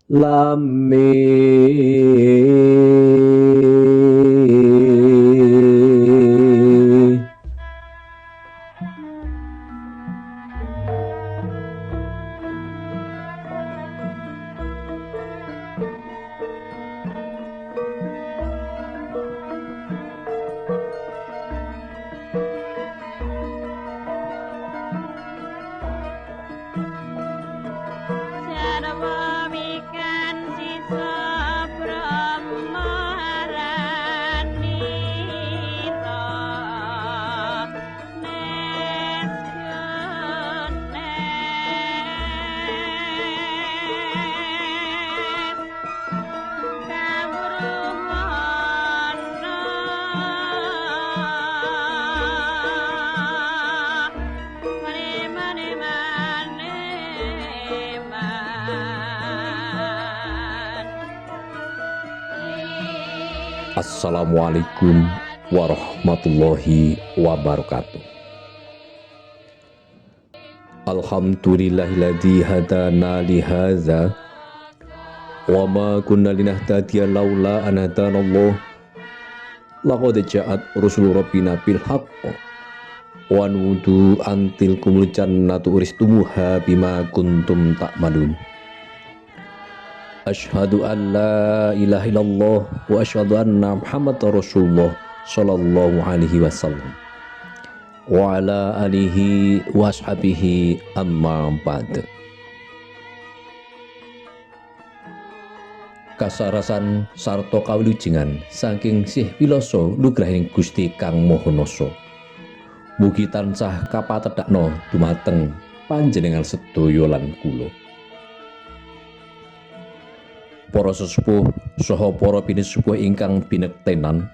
Lam mim. Sarwa wikan sisa brahmaranita nes kawruhana mane Assalamualaikum warahmatullahi wabarakatuh. Alhamdulillahilladzi hadana li hadza wa ma kunna linahtadiya laula an hadanallah. Laqad ja'at rusul rabbina bil haqq wa nudu antil kumul jannatu uristumuha bima kuntum ta'malun. Asyhadu an la ilaha illallah wa asyhadu anna Muhammadar Rasulullah sallallahu alaihi wasallam wa ala alihi wa ashabihi amma ba'd. Kasarasan sarta kawilujengan saking Sih Piloso nugrahing Gusti Kang Maha Nasa. Mugi tansah kapatedhakna dumateng panjenengan sedaya lan kula. Para sesepuh saha para pinesepuh ingkang binektenan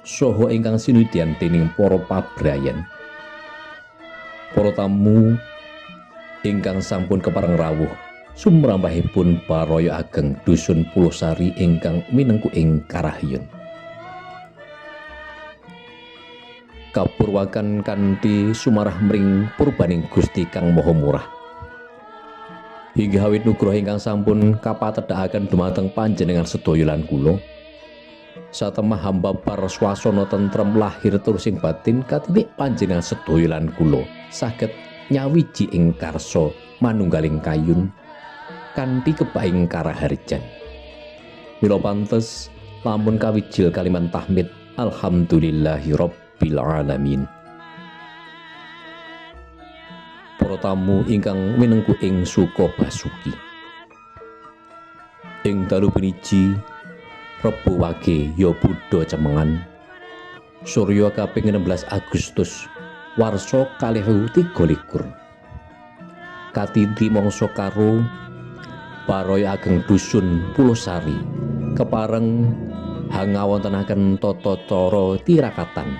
saha ingkang sinudyan dening para pabrayan, para tamu ingkang sampun kepareng rawuh sumrambahipun Baraya Ageng Dusun Pulosari ingkang minengku ing Karahiyun. Kapurwakan kanthi sumarah mring purbaning Gusti Kang Maha Murah. Hingga hawit nugroho ingkang sampun kapatedhakaken dumateng panjenengan sedaya lan kula. Satemah hamba par swasana tentrem lahir tur sing batin katitik panjenengan sedaya lan kula saged nyawiji ing karsa manunggaling kayun kanthi kebaing karaharjan. Mila pantes lamun kawijil kaliman tahmid alhamdulillahi rabbil alamin. Para tamu ingkang minengku ing suka basuki. Ing dalu piniji Rebo Wage ya Buddha Cemengan Surya kaping 16 Agustus warsa 2023 katiti mangsa karo Baraya Ageng Dusun Pulosari kepareng hangawontenaken tata cara tirakatan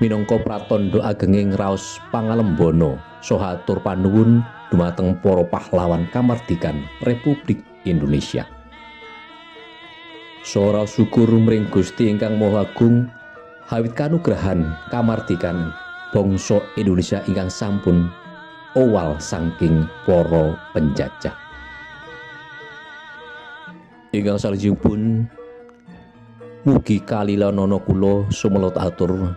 minangka pratandha agenging raos pangalembana saha atur panuwun dumateng para pahlawan kamardikan Republik Indonesia. Sora syukur mring Gusti ingkang Maha Agung hawit kanugrahan kamardikan bangsa Indonesia ingkang sampun owal saking para penjajah. Ingkang salajengipun mugi kalilanana kula sumelot atur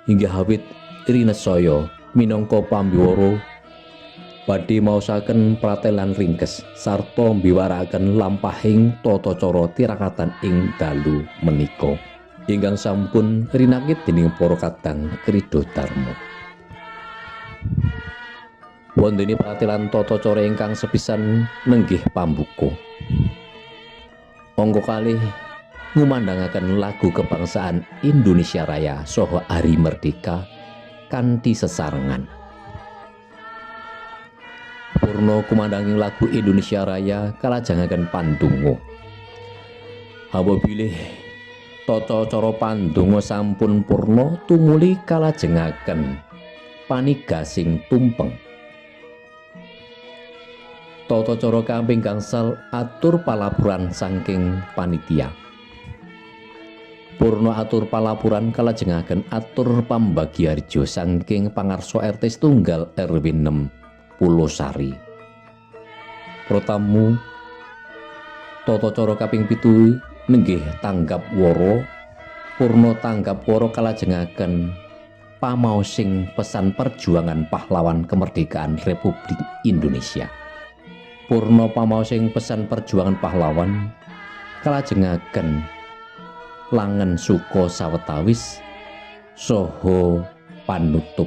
hingga hawit rinesaya minangka pambiwara badhe maosaken pratelan ringkes sarta mbiwarakaken lampahing tata cara tirakatan ing dalu menika ingkang sampun rinakit dening para kadang krida dharma. Wondene pratelan tata cara ingkang sepisan nenggih pambuka. Angka kalih ngumandangaken lagu kebangsaan Indonesia Raya saha Hari Merdeka kanthi sesarengan. Purna kumandanging lagu Indonesia Raya kalajengaken pandonga. Hawa bilih tata cara pandonga sampun purna tumuli kalajengaken panigasing tumpeng. Tata cara kaping gangsal atur palaburan saking panitia. Purna atur palapuran kalajengaken atur pambagiarjo saking pangarsa RT setunggal RW 6 Pulosari. Protamu Tata cara kaping 7 nenggih tanggap wara purna tanggap wara kalajengaken pamaosing pesan perjuangan pahlawan kemerdekaan Republik Indonesia. Purna pamaosing pesan perjuangan pahlawan kalajengaken langen suka sawetawis saha panutup.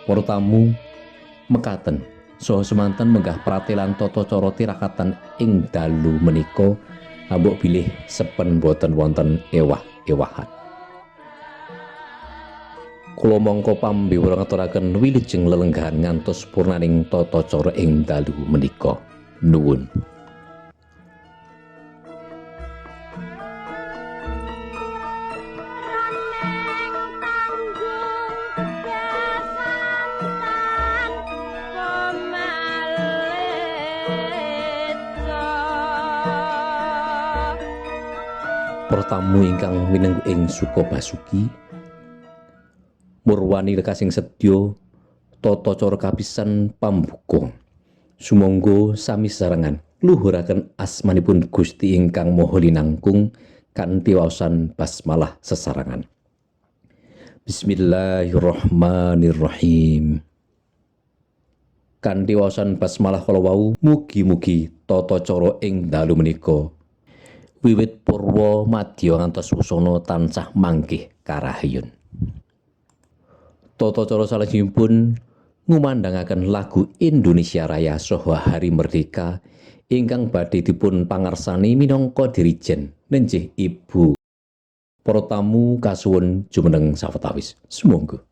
Para tamu mekaten saha semanten menggah pratelan tata cara tirakatan ing dalu menika ambok bilih sepen boten wonten ewah-ewahan. Kula mangka pambiwara ngaturaken wilujeng lelenggahan ngantos purnaning tata cara ing dalu menika. Nuwun. Para tamu ingkang minengku ing Suka Basuki, murwani lekasing sedya tata cara kapisan pambuka. Sumangga sami sesarengan luhuraken asmanipun Gusti ingkang Maha Linangkung kanthi waosan basmalah sesarengan. Bismillahirrahmanirrahim. Kanthi waosan basmalah kala wau mugi-mugi tata cara ing dalu menika wiwit purwa madya ngantos wusana tansah manggih karahayun. Tata cara salajengipun ngumandangaken lagu Indonesia Raya saha Hari Merdeka ingkang badhe dipun pangarsani minangka dirijen nenjih Ibu. Para tamu kasuwun jumeneng sawetawis. Sumangga.